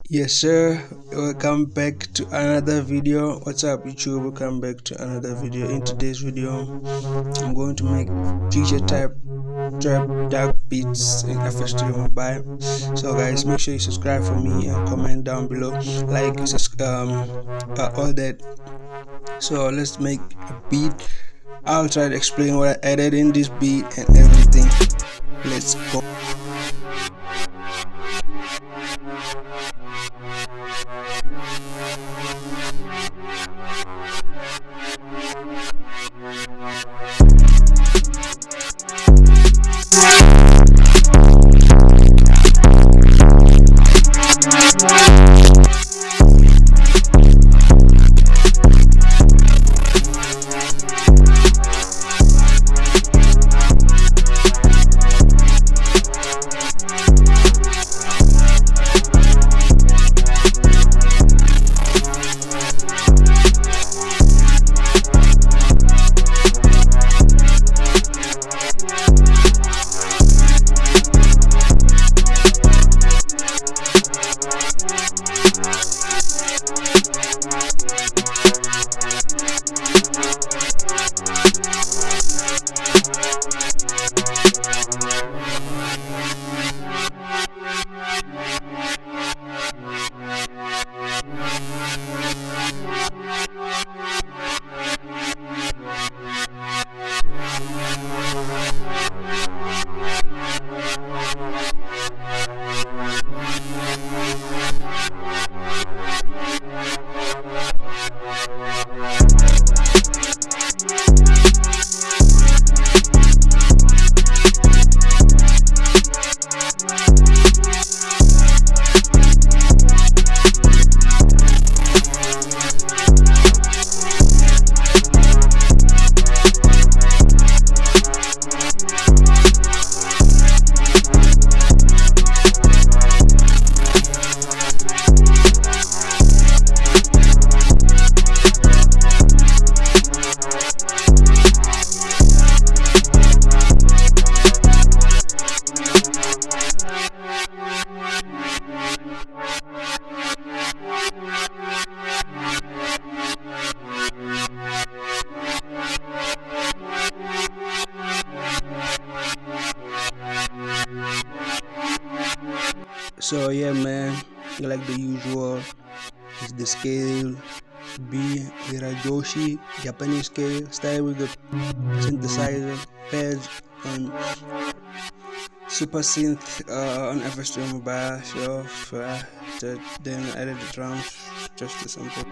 Yes, sir. Welcome back to another video. What's up, YouTube? Welcome back to another video. In today's video, I'm going to make future type trap dark beats in FS3 mobile. So, guys, make sure you subscribe for me and comment down below, like, all that. So, let's make a beat. I'll try to explain what I added in this beat and everything. Let's go. So yeah, man, like the usual, it's the scale B Hirajoshi Japanese scale style with the synthesizer pads on super synth on FS3 mobile. So then I added the drums just to sample.